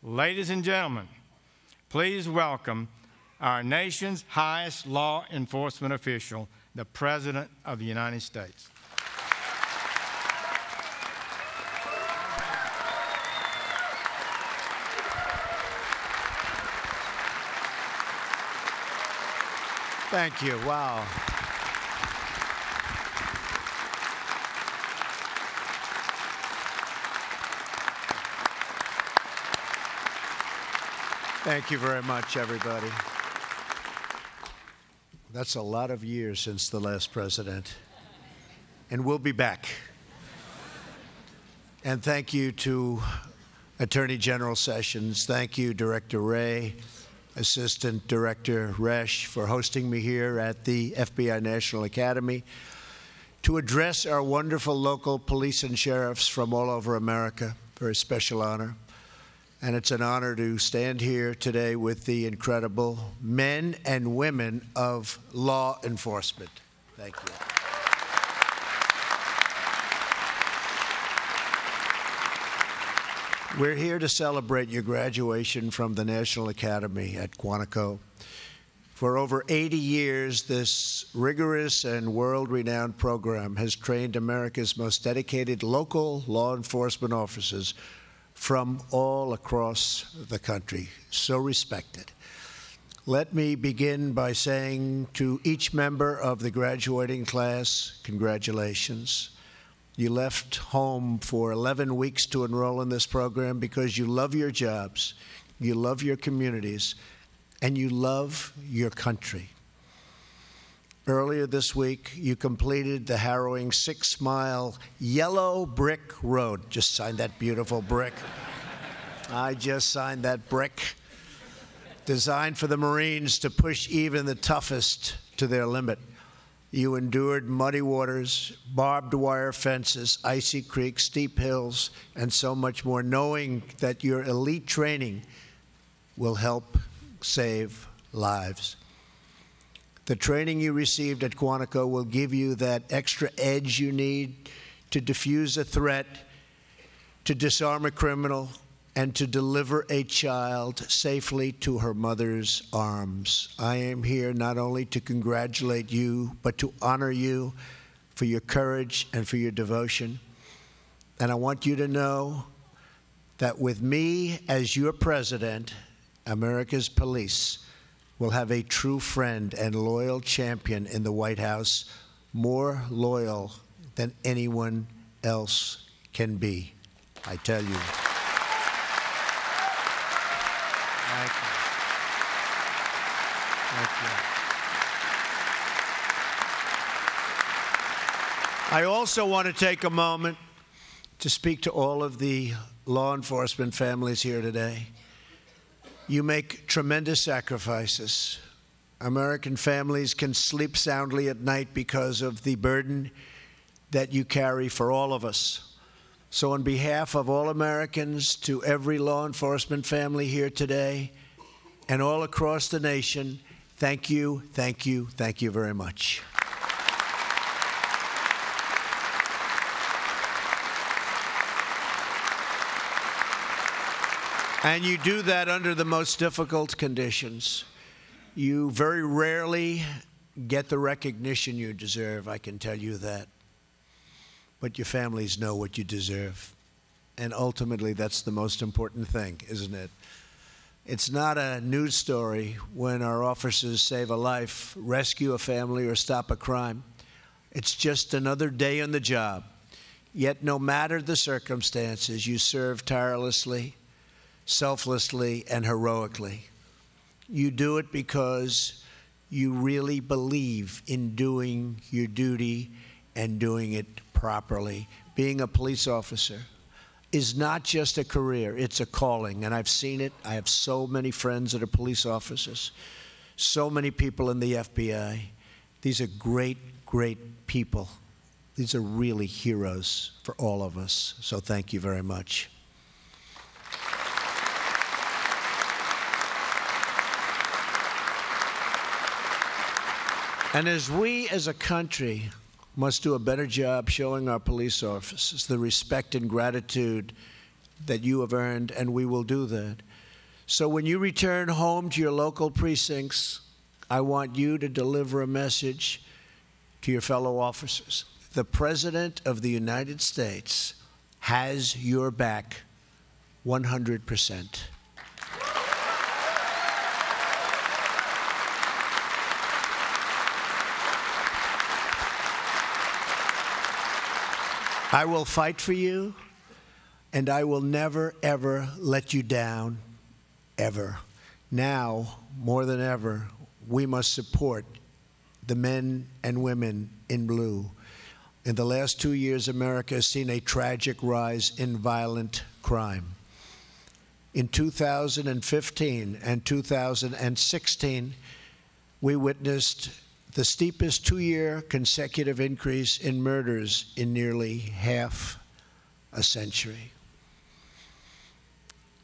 Ladies and gentlemen, please welcome our nation's highest law enforcement official, the President of the United States. Thank you. Wow. Thank you very much, everybody. That's a lot of years since the last president, and we'll be back. And thank you to Attorney General Sessions. Thank you, Director Wray, Assistant Director Resch, for hosting me here at the FBI National Academy to address our wonderful local police and sheriffs from all over America. Very special honor. And it's an honor to stand here today with the incredible men and women of law enforcement. Thank you. We're here to celebrate your graduation from the National Academy at Quantico. For over 80 years, this rigorous and world-renowned program has trained America's most dedicated local law enforcement officers from all across the country. So respected. Let me begin by saying to each member of the graduating class, congratulations. You left home for 11 weeks to enroll in this program because you love your jobs, you love your communities, and you love your country. Earlier this week, you completed the harrowing 6-mile yellow brick road. Just signed that beautiful brick. I just signed that brick. Designed for the Marines to push even the toughest to their limit. You endured muddy waters, barbed wire fences, icy creeks, steep hills, and so much more, knowing that your elite training will help save lives. The training you received at Quantico will give you that extra edge you need to defuse a threat, to disarm a criminal, and to deliver a child safely to her mother's arms. I am here not only to congratulate you, but to honor you for your courage and for your devotion. And I want you to know that with me as your president, America's police will have a true friend and loyal champion in the White House, more loyal than anyone else can be. I tell you. Thank you. Thank you. I also want to take a moment to speak to all of the law enforcement families here today. You make tremendous sacrifices. American families can sleep soundly at night because of the burden that you carry for all of us. So on behalf of all Americans, to every law enforcement family here today and all across the nation, thank you, thank you, thank you very much. And you do that under the most difficult conditions. You very rarely get the recognition you deserve, I can tell you that. But your families know what you deserve. And ultimately, that's the most important thing, isn't it? It's not a news story when our officers save a life, rescue a family, or stop a crime. It's just another day on the job. Yet no matter the circumstances, you serve tirelessly, selflessly, and heroically. You do it because you really believe in doing your duty and doing it properly. Being a police officer is not just a career, it's a calling, and I've seen it. I have so many friends that are police officers, so many people in the FBI. These are great, great people. These are really heroes for all of us, so thank you very much. And as we as a country must do a better job showing our police officers the respect and gratitude that you have earned, and we will do that. So when you return home to your local precincts, I want you to deliver a message to your fellow officers. The President of the United States has your back 100%. I will fight for you, and I will never, ever let you down, ever. Now, more than ever, we must support the men and women in blue. In the last 2 years, America has seen a tragic rise in violent crime. In 2015 and 2016, we witnessed the steepest 2-year consecutive increase in murders in nearly half a century.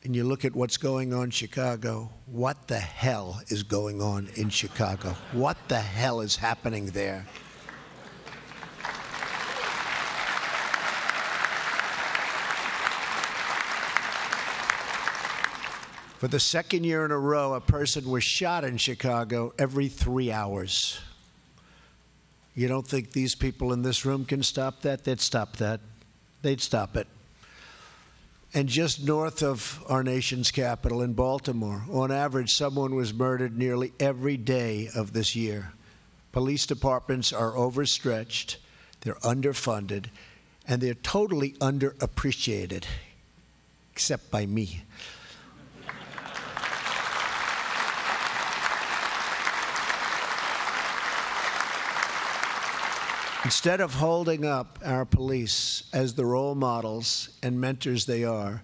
And you look at what's going on in Chicago, what the hell is going on in Chicago? What the hell is happening there? For the second year in a row, a person was shot in Chicago every 3 hours. You don't think these people in this room can stop that? They'd stop that. They'd stop it. And just north of our nation's capital in Baltimore, on average, someone was murdered nearly every day of this year. Police departments are overstretched, they're underfunded, and they're totally underappreciated, except by me. Instead of holding up our police as the role models and mentors they are,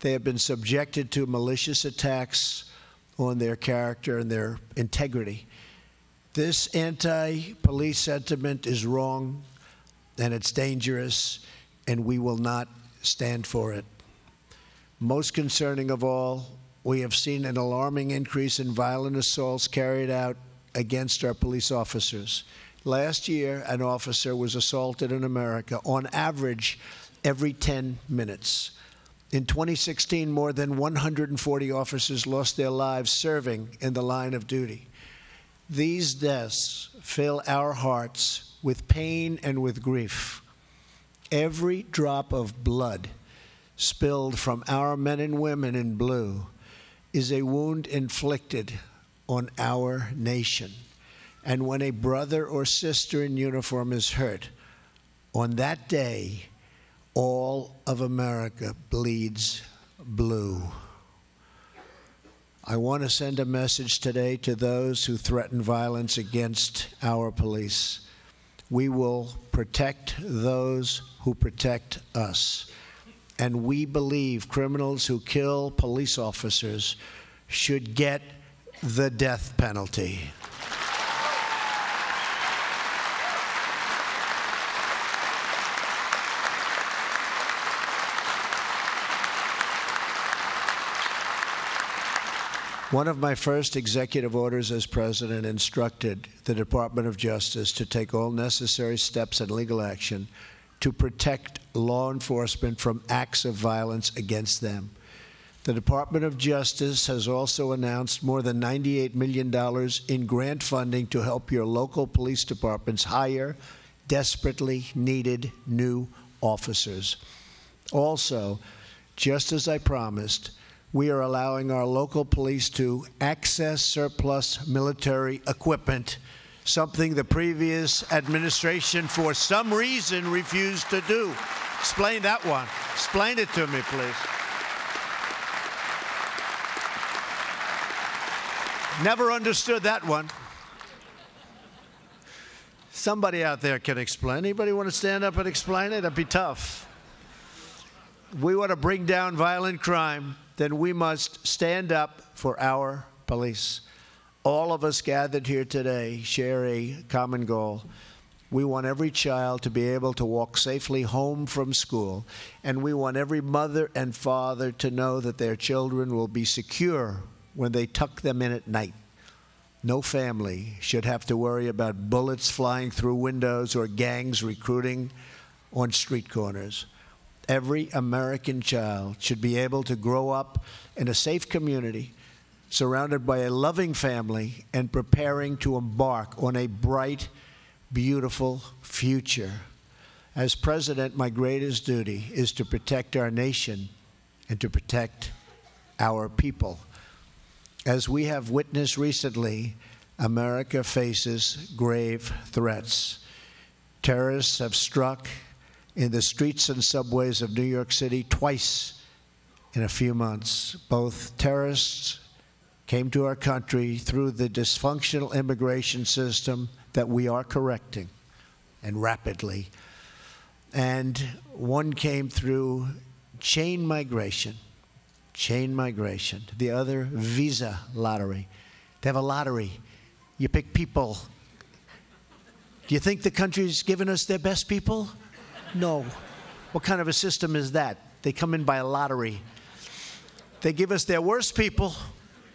they have been subjected to malicious attacks on their character and their integrity. This anti-police sentiment is wrong, and it's dangerous, and we will not stand for it. Most concerning of all, we have seen an alarming increase in violent assaults carried out against our police officers. Last year, an officer was assaulted in America on average every 10 minutes. In 2016, more than 140 officers lost their lives serving in the line of duty. These deaths fill our hearts with pain and with grief. Every drop of blood spilled from our men and women in blue is a wound inflicted on our nation. And when a brother or sister in uniform is hurt, on that day, all of America bleeds blue. I want to send a message today to those who threaten violence against our police. We will protect those who protect us. And we believe criminals who kill police officers should get the death penalty. One of my first executive orders as president instructed the Department of Justice to take all necessary steps and legal action to protect law enforcement from acts of violence against them. The Department of Justice has also announced more than $98 million in grant funding to help your local police departments hire desperately needed new officers. Also, just as I promised, we are allowing our local police to access surplus military equipment, something the previous administration, for some reason, refused to do. Explain that one. Explain it to me, please. Never understood that one. Somebody out there can explain. Anybody want to stand up and explain it? That'd be tough. We want to bring down violent crime, then we must stand up for our police. All of us gathered here today share a common goal. We want every child to be able to walk safely home from school, and we want every mother and father to know that their children will be secure when they tuck them in at night. No family should have to worry about bullets flying through windows or gangs recruiting on street corners. Every American child should be able to grow up in a safe community, surrounded by a loving family, and preparing to embark on a bright, beautiful future. As president, my greatest duty is to protect our nation and to protect our people. As we have witnessed recently, America faces grave threats. Terrorists have struck in the streets and subways of New York City twice in a few months. Both terrorists came to our country through the dysfunctional immigration system that we are correcting, and rapidly. And one came through chain migration. The other, visa lottery. They have a lottery. You pick people. Do you think the country's given us their best people? No. What kind of a system is that? They come in by a lottery. They give us their worst people.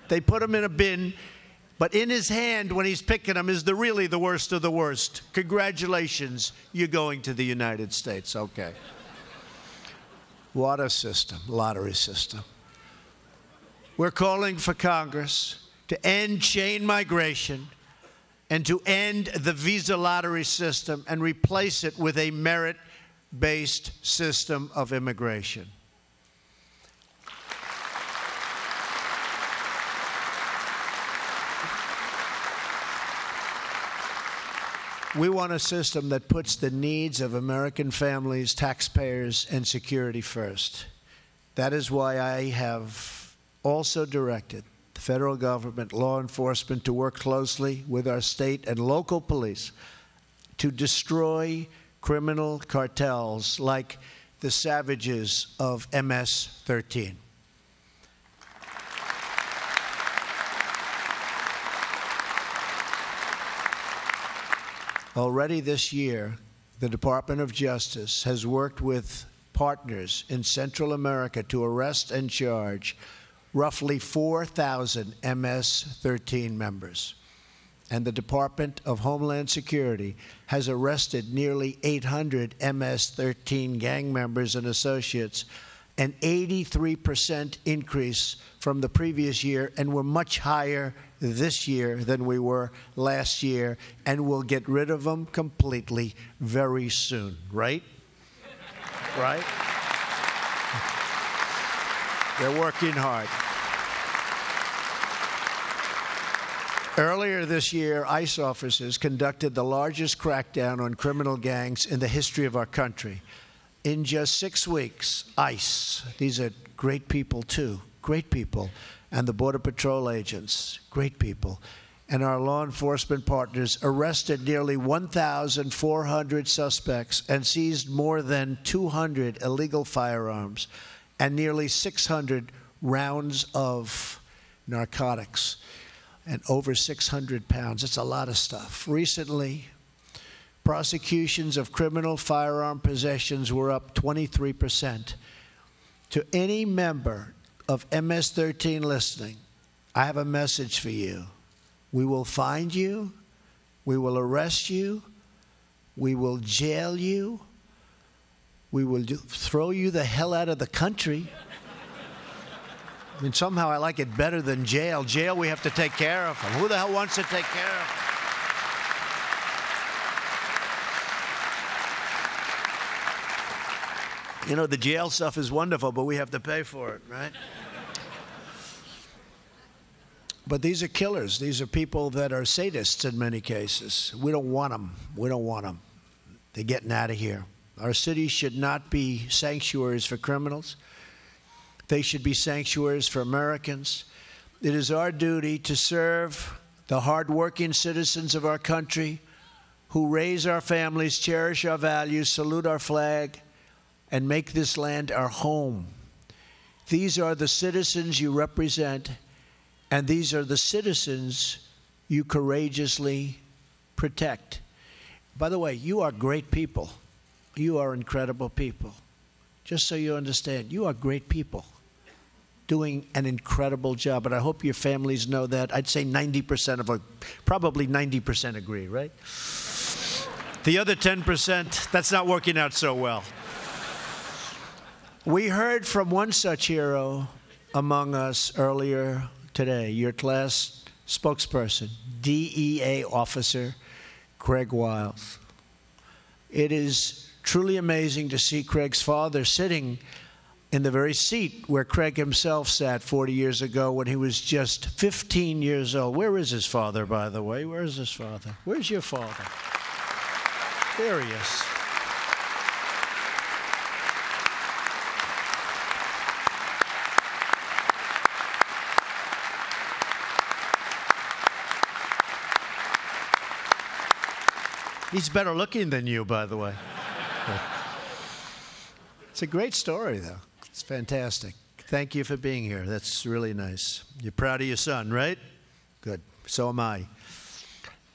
They put them in a bin. But in his hand, when he's picking them, is really the worst of the worst. Congratulations, you're going to the United States. Okay. What a system, lottery system. We're calling for Congress to end chain migration and to end the visa lottery system and replace it with a merit-based system of immigration. We want a system that puts the needs of American families, taxpayers, and security first. That is why I have also directed the federal government, law enforcement, to work closely with our state and local police to destroy criminal cartels like the savages of MS-13. Already this year, the Department of Justice has worked with partners in Central America to arrest and charge roughly 4,000 MS-13 members. And the Department of Homeland Security has arrested nearly 800 MS-13 gang members and associates, an 83% increase from the previous year, and we're much higher this year than we were last year, and we'll get rid of them completely very soon, right? Right? They're working hard. Earlier this year, ICE officers conducted the largest crackdown on criminal gangs in the history of our country. In just 6 weeks, ICE, these are great people too, great people, and the Border Patrol agents, great people, and our law enforcement partners arrested nearly 1,400 suspects and seized more than 200 illegal firearms and nearly 600 rounds of narcotics and over 600 pounds. It's a lot of stuff. Recently, prosecutions of criminal firearm possessions were up 23%. To any member of MS-13 listening, I have a message for you. We will find you, we will arrest you, we will jail you, we will throw you the hell out of the country. I mean, somehow I like it better than jail. Jail, we have to take care of them. Who the hell wants to take care of them? You know, the jail stuff is wonderful, but we have to pay for it, right? But these are killers. These are people that are sadists in many cases. We don't want them. We don't want them. They're getting out of here. Our cities should not be sanctuaries for criminals. They should be sanctuaries for Americans. It is our duty to serve the hardworking citizens of our country who raise our families, cherish our values, salute our flag, and make this land our home. These are the citizens you represent, and these are the citizens you courageously protect. By the way, you are great people. You are incredible people. Just so you understand, you are great people doing an incredible job, and I hope your families know that. I'd say 90% of probably 90% agree, right? The other 10%, that's not working out so well. We heard from one such hero among us earlier today, your class spokesperson, DEA officer Craig Wiles. It is truly amazing to see Craig's father sitting in the very seat where Craig himself sat 40 years ago when he was just 15 years old. Where is his father, by the way? Where is his father? Where's your father? There he is. He's better looking than you, by the way. It's a great story, though. It's fantastic. Thank you for being here. That's really nice. You're proud of your son, right? Good. So am I.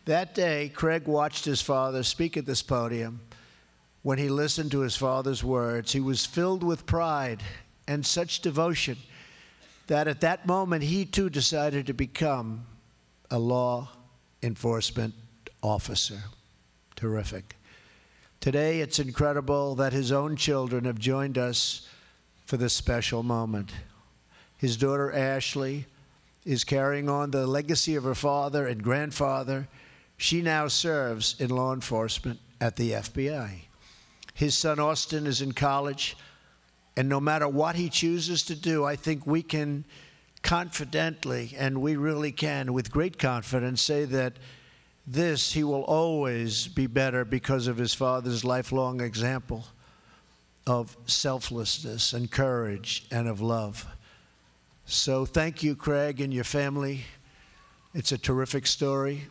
That day, Craig watched his father speak at this podium. When he listened to his father's words, he was filled with pride and such devotion that at that moment, he too decided to become a law enforcement officer. Terrific. Today, it's incredible that his own children have joined us for this special moment. His daughter, Ashley, is carrying on the legacy of her father and grandfather. She now serves in law enforcement at the FBI. His son, Austin, is in college, and no matter what he chooses to do, I think we can confidently, and we really can, with great confidence, say that he will always be better because of his father's lifelong example of selflessness and courage and of love. So thank you, Craig, and your family. It's a terrific story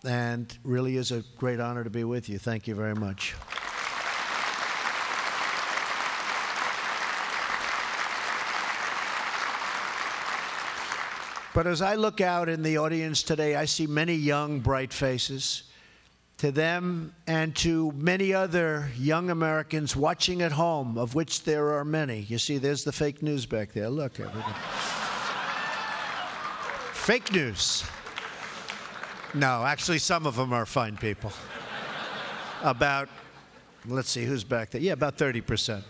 and really is a great honor to be with you. Thank you very much. But as I look out in the audience today, I see many young, bright faces. To them and to many other young Americans watching at home, of which there are many. You see, there's the fake news back there. Look, everybody. Fake news. No, actually, some of them are fine people. About, let's see, who's back there? Yeah, about 30%.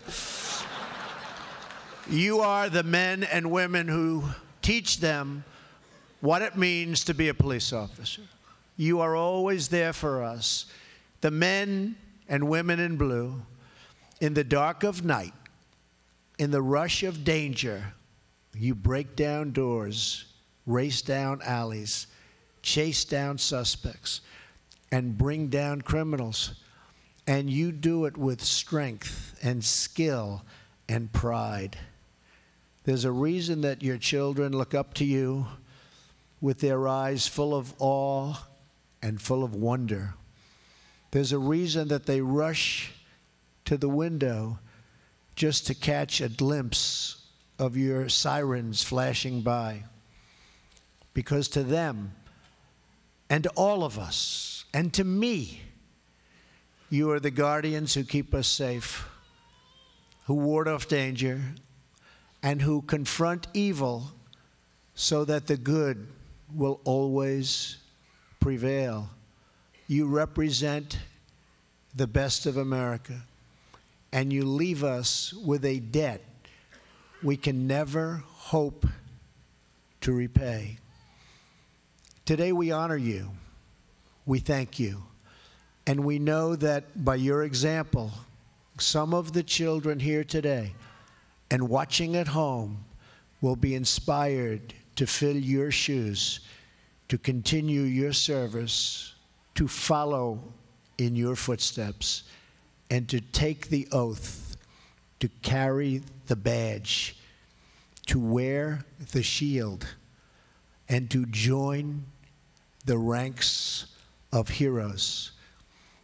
You are the men and women who teach them what it means to be a police officer. You are always there for us, the men and women in blue, in the dark of night, in the rush of danger. You break down doors, race down alleys, chase down suspects, and bring down criminals. And you do it with strength and skill and pride. There's a reason that your children look up to you with their eyes full of awe and full of wonder. There's a reason that they rush to the window just to catch a glimpse of your sirens flashing by. Because to them, and to all of us, and to me, you are the guardians who keep us safe, who ward off danger, and who confront evil so that the good will always prevail. You represent the best of America, and you leave us with a debt we can never hope to repay. Today we honor you. We thank you. And we know that by your example, some of the children here today and watching at home will be inspired to fill your shoes, to continue your service, to follow in your footsteps, and to take the oath, to carry the badge, to wear the shield, and to join the ranks of heroes.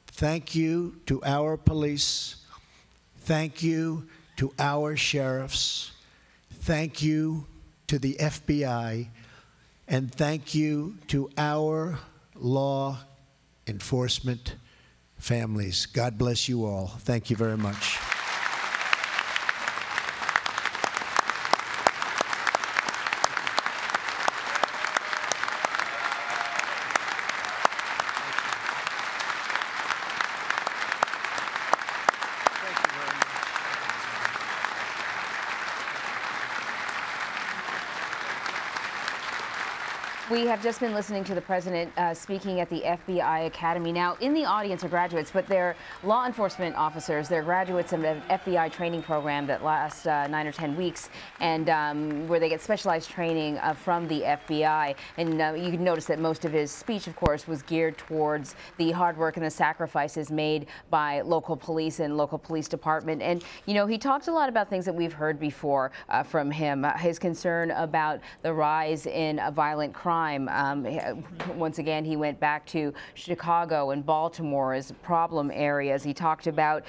Thank you to our police. Thank you to our sheriffs. Thank you to the FBI, and thank you to our law enforcement families. God bless you all. Thank you very much. We have just been listening to the president speaking at the FBI Academy. Now, in the audience are graduates, but they're law enforcement officers. They're graduates of an FBI training program that lasts 9 or 10 weeks, and where they get specialized training from the FBI. And you can notice that most of his speech, of course, was geared towards the hard work and the sacrifices made by local police and local police department. And, you know, he talked a lot about things that we've heard before from him. His concern about the rise in violent crime. Once again, he went back to Chicago and Baltimore as problem areas. He talked about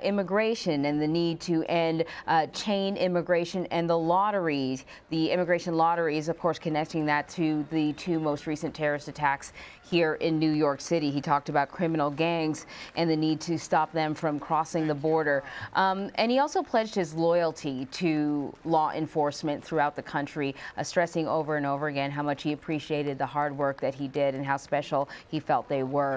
immigration and the need to end chain immigration and the lotteries, the immigration lotteries, of course, connecting that to the two most recent terrorist attacks here in New York City. He talked about criminal gangs and the need to stop them from crossing the border. And he also pledged his loyalty to law enforcement throughout the country, stressing over and over again how much he appreciated the hard work that he did and how special he felt they were.